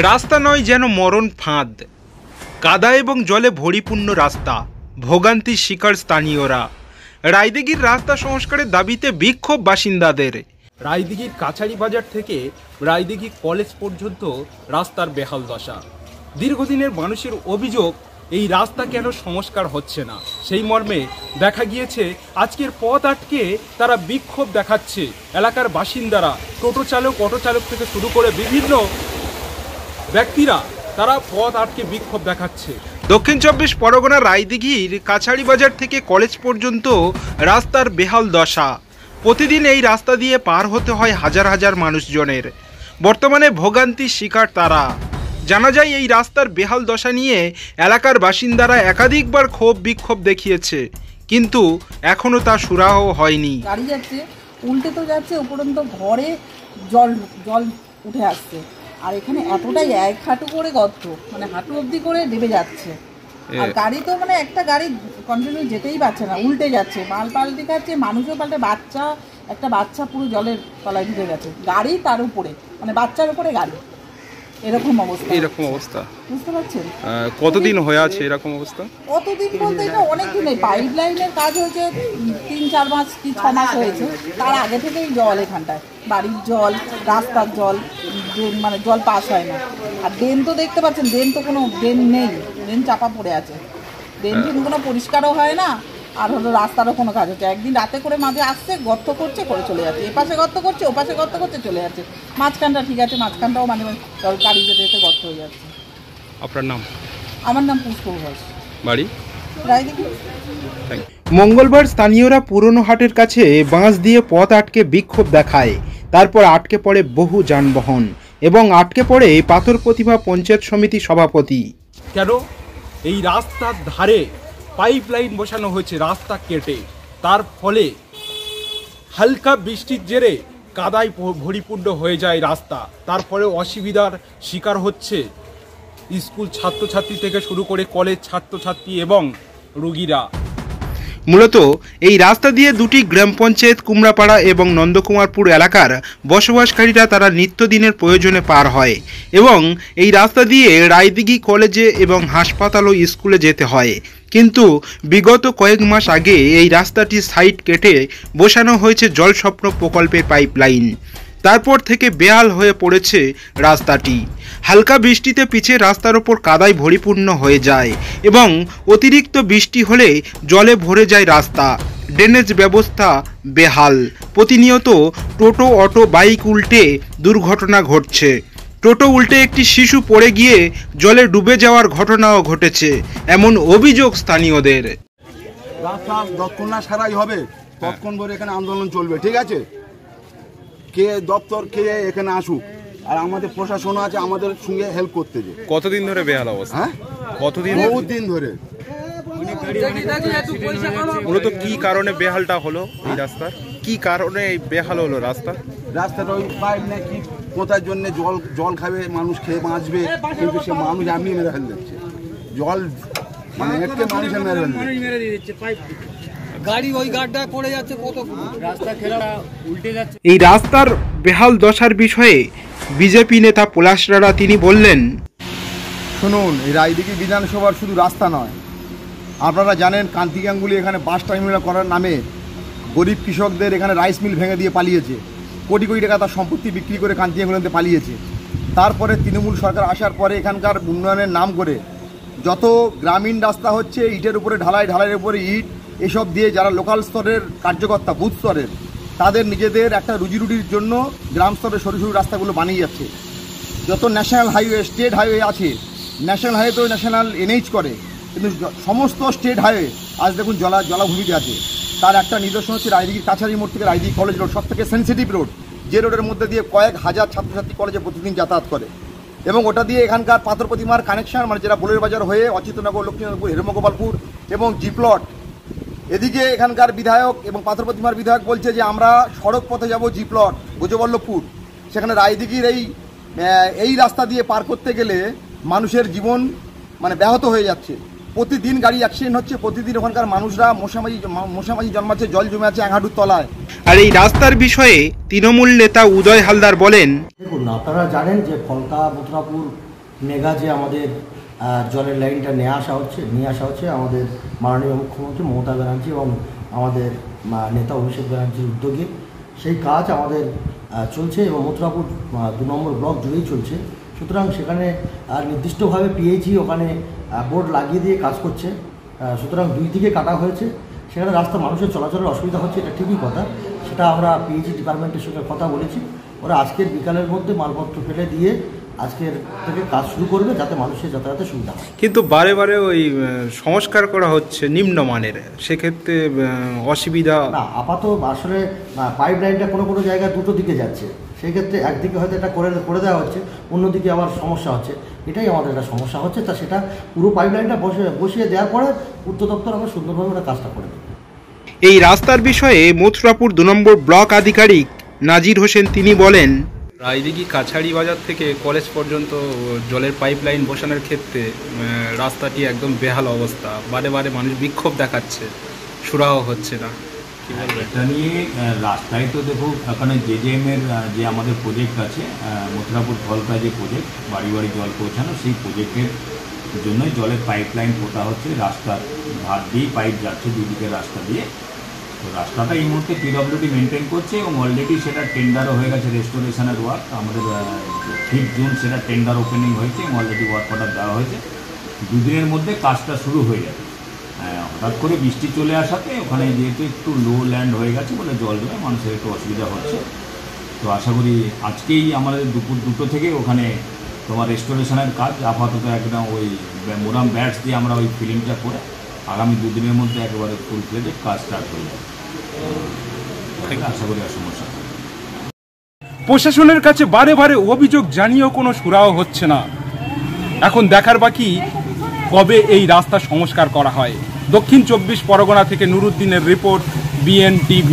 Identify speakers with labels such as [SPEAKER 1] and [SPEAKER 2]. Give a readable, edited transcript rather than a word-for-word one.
[SPEAKER 1] রাস্তা নয় যেন মরণ ফাঁদ, কাদা এবং জলে ভরিপূর্ণ রাস্তা, ভোগান্তির শিকার স্থানীয়রা। রায়দিঘির রাস্তা সংস্কারের দাবিতে বিক্ষোভ বাসিন্দাদের। রায়দিঘির কাছারি বাজার থেকে রায়দিঘি কলেজ পর্যন্ত রাস্তার বেহাল দশা। দীর্ঘদিনের মানুষের অভিযোগ এই রাস্তা কেন সংস্কার হচ্ছে না। সেই মর্মে দেখা গিয়েছে আজকের পথ আটকে তারা বিক্ষোভ দেখাচ্ছে। এলাকার বাসিন্দারা, টোটো চালক, অটো চালক থেকে শুরু করে বিভিন্ন ব্যক্তিরা তারা পথ আটকে বিক্ষোভ দেখাচ্ছে। দক্ষিণ চব্বিশ পরগনা রায়দিঘির কাছারি বাজার থেকে কলেজ পর্যন্ত রাস্তার বেহাল দশা। প্রতিদিন এই রাস্তা দিয়ে পার হতে হয় হাজার হাজার মানুষজনের। বর্তমানে ভোগান্তির শিকার তারা। জানা যায় এই রাস্তার বেহাল দশা নিয়ে এলাকার বাসিন্দারা একাধিকবার ক্ষোভ বিক্ষোভ দেখিয়েছে, কিন্তু এখনো তা সুরাহ হয়নি।
[SPEAKER 2] গাড়ি যাচ্ছে, উল্টে তো যাচ্ছে, উপরন্ত ঘরে জল জল উঠে আসছে। আর এখানে এতটাই এক হাঁটু করে গর্ত, মানে হাঁটু অবধি করে ডেবে যাচ্ছে। আর গাড়ি তো মানে একটা গাড়ি কন্টিনিউ যেতেই পারছে না, উল্টে যাচ্ছে, মাল পাল্টে খাচ্ছে, মানুষও পাল্টে, একটা বাচ্চা পুরো জলের তলায় ঢুকে গেছে, গাড়ি তার উপরে, মানে বাচ্চার উপরে গাড়ি, এরকম অবস্থা। বুঝতে পারছেন
[SPEAKER 1] কতদিন হয়ে আছে এরকম অবস্থা?
[SPEAKER 2] কতদিন বলতে এটা অনেক দিন। পাইপ লাইনের কাজ হয়েছে 3-4 মাস কি 6 মাস হয়েছে। তার আগে থেকেই জল এখানটায়, বাড়ির জল, রাস্তার জল, মানে জল পাস হয় না। আর ড্রেন তো দেখতে পাচ্ছেন, ড্রেন তো কোনো ড্রেন নেই, ড্রেন চাপা পড়ে আছে। ড্রেন কোনো পরিষ্কারও হয় না। আর হলো রাস্তারও কোনো কাজ হচ্ছে, একদিন রাতে করে মাঝে আসছে, গর্ত করছে, করে চলে যাচ্ছে, এপাশে গর্ত করছে, ওপাশে গর্ত করছে, চলে যাচ্ছে। মাঝখানটা ঠিক আছে, মাঝখানটাও মাঝে মাঝে গাড়ি যেতে যেতে গর্ত হয়ে যাচ্ছে।
[SPEAKER 1] আপনার নাম?
[SPEAKER 2] আমার নাম পুষ্প ঘোষ,
[SPEAKER 1] বাড়ি
[SPEAKER 2] রায়দিঘি।
[SPEAKER 1] মঙ্গলবার স্থানীয়রা পুরনো হাটের কাছে বাঁশ দিয়ে পথ আটকে বিক্ষোভ দেখায়। তারপর আটকে পড়ে বহু যানবাহন এবং আটকে পড়ে পাথর প্রতিমা পঞ্চায়েত সমিতি সভাপতি। কেন এই রাস্তার ধারে পাইপ লাইন বসানো হয়েছে রাস্তা কেটে, তার ফলে হালকা বৃষ্টির জেরে কাদায় ভরিপূর্ণ হয়ে যায় রাস্তা। তারপরে অসুবিধার শিকার হচ্ছে স্কুল ছাত্রছাত্রী থেকে শুরু করে কলেজ ছাত্রছাত্রী এবং রোগীরা। মূলত এই রাস্তা দিয়ে দুটি গ্রাম পঞ্চায়েত, কুমড়াপাড়া এবং নন্দকুমারপুর এলাকার বসবাসকারীরা তারা নিত্যদিনের প্রয়োজনে পার হয় এবং এই রাস্তা দিয়ে রায়দিঘি কলেজে এবং হাসপাতাল ও স্কুলে যেতে হয়। কিন্তু বিগত কয়েক মাস আগে এই রাস্তাটি সাইড কেটে বসানো হয়েছে জলস্বপ্ন প্রকল্পের পাইপলাইন। তারপর থেকে বেহাল হয়ে পড়েছে রাস্তাটি। হালকা বৃষ্টিতে পিছে রাস্তার ওপর কাদায় ভরিপূর্ণ হয়ে যায় এবং অতিরিক্ত বৃষ্টি হলে জলে ভরে যায় রাস্তা। ড্রেনেজ ব্যবস্থা বেহাল। প্রতিনিয়ত টোটো, অটো, বাইক উল্টে দুর্ঘটনা ঘটছে। টোটো উল্টে একটি শিশু পড়ে গিয়ে জলে ডুবে যাওয়ার ঘটনাও ঘটেছে, এমন অভিযোগ স্থানীয়দের।
[SPEAKER 3] রাস্তা যতক্ষণ না সারাই হবে ততক্ষণ ধরে এখানে আন্দোলন চলবে, ঠিক আছে? কে দপ্তর কে এখানে আসুক, আর আমাদের প্রশাসন আছে আমাদের সঙ্গে হেল্প করতে। যে
[SPEAKER 1] কতদিন ধরে বেহাল অবস্থা?
[SPEAKER 3] হ্যাঁ,
[SPEAKER 1] কতদিন?
[SPEAKER 3] বহুত দিন ধরে।
[SPEAKER 1] মূলত কি কারণে বেহালটা হলো এই রাস্তার? কি কারণে এই বেহাল হলো রাস্তাটা?
[SPEAKER 3] ওই পাইপ নাকি কোথার জন্য জল খাবে, মানুষ খেয়ে বাঁচবে, কিন্তু সে মানুষ এমনি মেরে ফেলে দিচ্ছে। জল মানে একটু মানুষের মেরে দিচ্ছে।
[SPEAKER 4] গাড়ি ওই গাড্ডায় পড়ে যাচ্ছে, কত রাস্তা খেলা উল্টে যাচ্ছে।
[SPEAKER 1] এই রাস্তার বেহাল দশার বিষয়ে বিজেপি নেতা পলাশ রাড়া তিনি বললেন,
[SPEAKER 5] শুনুন, এই রায়দিঘি বিধানসভার শুধু রাস্তা নয়, আপনারা জানেন কান্তি গাঙ্গুলি এখানে বাস টার্মিনাল করার নামে গরিব কৃষকদের এখানে রাইস মিল ভেঙে দিয়ে পালিয়েছে, কোটি কোটি টাকা তার সম্পত্তি বিক্রি করে কান্তি গাঙ্গুলিতে পালিয়েছে। তারপরে তৃণমূল সরকার আসার পরে এখানকার উন্নয়নের নাম করে যত গ্রামীণ রাস্তা হচ্ছে, ইটের উপরে ঢালাইয়ের উপরে ইট, এসব দিয়ে যারা লোকাল স্তরের কার্যকর্তা, বুথ স্তরের, তাদের নিজেদের একটা রুজিরুটির জন্য গ্রাম স্তরের সরু সরু রাস্তাগুলো বানিয়ে যাচ্ছে। যত ন্যাশনাল হাইওয়ে, স্টেট হাইওয়ে আছে, ন্যাশনাল হাইওয়ে তো ন্যাশনাল এনএইচ করে, কিন্তু সমস্ত স্টেট হাইওয়ে আজ দেখুন জলাভূমিতে আছে। তার একটা নিদর্শন হচ্ছে রায়দিঘির কাছারি মোড় থেকে রায়দিঘি কলেজ রোড, সব থেকে সেন্সিটিভ রোড, যে রোডের মধ্যে দিয়ে কয়েক হাজার ছাত্রছাত্রী কলেজে প্রতিদিন যাতায়াত করে এবং ওটা দিয়ে এখানকার পাথর প্রতিমার কানেকশন, মানে যেটা বোলের বাজার হয়ে অচিতনগর, লক্ষ্মীনগরপুর, হেরমগোপালপুর এবং জিপ্লট। এদিকে এখানকার বিধায়ক এবং পাথর প্রতিমার বিধায়ক বলছে যে আমরা সড়ক পথে যাব জিপ্লট, ভোজবল্লভপুর। সেখানে রায়দিঘির এই রাস্তা দিয়ে পার করতে গেলে মানুষের জীবন মানে ব্যাহত হয়ে যাচ্ছে। প্রতিদিন গাড়ি অ্যাক্সিডেন্ট হচ্ছে, প্রতিদিন ওখানকার মানুষরা মশামাছি জন্মাচ্ছে, জল জমে আছে 1 হাঁটুর তলায়।
[SPEAKER 1] আর এই রাস্তার বিষয়ে তৃণমূল নেতা উদয় হালদার বলেন,
[SPEAKER 6] দেখুন, আপনারা জানেন যে ফলকা মথুরাপুর মেগা যে আমাদের জলের লাইনটা নিয়ে আসা হচ্ছে আমাদের মাননীয় মুখ্যমন্ত্রী মমতা ব্যানার্জি এবং আমাদের নেতা অভিষেক ব্যানার্জির উদ্যোগে সেই কাজ আমাদের চলছে এবং মথুরাপুর 2 নম্বর ব্লক জুড়েই চলছে। সুতরাং সেখানে নির্দিষ্টভাবে পিএইচই ওখানে বোর্ড লাগিয়ে দিয়ে কাজ করছে। সুতরাং 2 দিকে কাটা হয়েছে, সেখানে রাস্তা মানুষের চলাচলের অসুবিধা হচ্ছে, এটা ঠিকই কথা। সেটা আমরা পিএইচই ডিপার্টমেন্টের সঙ্গে কথা বলেছি, ওরা আজকের বিকালের মধ্যে মালপত্র ফেলে দিয়ে আজকের থেকে কাজ শুরু করবে যাতে মানুষের যাতায়াতের সুবিধা হয়।
[SPEAKER 1] কিন্তু বারে বারে ওই সংস্কার করা হচ্ছে নিম্নমানের, সেক্ষেত্রে অসুবিধা
[SPEAKER 6] না। আপাতত আসলে পাইপ লাইনটা কোনো জায়গায় দুটো দিকে যাচ্ছে, সেই ক্ষেত্রে একদিকে হয়তো এটা করে দেওয়া হচ্ছে, অন্যদিকে আবার সমস্যা হচ্ছে, এটাই আমাদের একটা সমস্যা হচ্ছে। তা সেটা পুরো পাইপ লাইনটা বসিয়ে দেওয়ার পরে পূর্ত দপ্তর আমরা সুন্দরভাবে ওটা কাজটা করে দেবে।
[SPEAKER 1] এই রাস্তার বিষয়ে মথুরাপুর 2 নম্বর ব্লক আধিকারিক নাজির হোসেন তিনি বলেন,
[SPEAKER 7] রায়দিঘি কাছাড়ি বাজার থেকে কলেজ পর্যন্ত জলের পাইপলাইন বসানোর ক্ষেত্রে রাস্তাটি একদম বেহাল অবস্থা, বারে বারে মানুষ বিক্ষোভ দেখাচ্ছে, সুরাহ হচ্ছে না। কি বলবেন
[SPEAKER 8] এটা নিয়ে? রাস্তায় তো দেখো এখানে জেজেএমের যে আমাদের প্রজেক্ট আছে মথুরাপুর ফলকা যে প্রজেক্ট বাড়ি বাড়ি জল পৌঁছানো, সেই প্রজেক্টের জন্যই জলের পাইপলাইন পোতা হচ্ছে। রাস্তার ধার দিয়েই পাইপ যাচ্ছে দুদিকের রাস্তা দিয়ে। তো রাস্তাটা এই মুহূর্তে পিডব্লিউডি মেনটেন করছে এবং অলরেডি সেটা টেন্ডারও হয়ে গেছে রেস্টোরেশনের ওয়ার্ক। আমাদের 5 জুন সেটা টেন্ডার ওপেনিং হয়েছে এবং অলরেডি ওয়ার্ক অর্ডার দেওয়া হয়েছে। 2 দিনের মধ্যে কাজটা শুরু হয়ে যাবে। হঠাৎ করে বৃষ্টি চলে আসাতে ওখানে যেহেতু একটু লো ল্যান্ড হয়ে গেছে বলে জল জমে মানুষের একটু অসুবিধা হচ্ছে। তো আশা করি আজকেই আমাদের দুপুর 2টো থেকে ওখানে তোমার রেস্টোরেশনের কাজ আপাতত একদম ওই মোরাম ব্যাটস দিয়ে আমরা ওই ফিলিংটা করে আগামী 2 দিনের মধ্যে একেবারে ফুল ফ্লেজে কাজ স্টার্ট হয়ে যাবে। আশা করি আর সমস্যা।
[SPEAKER 1] প্রশাসনের কাছে বারে বারে অভিযোগ জানিয়েও কোনো সুরাহ হচ্ছে না। এখন দেখার বাকি কবে এই রাস্তা সংস্কার করা হয়। দক্ষিণ 24 পরগনা থেকে নুরুদ্দিনের রিপোর্ট, BN TV।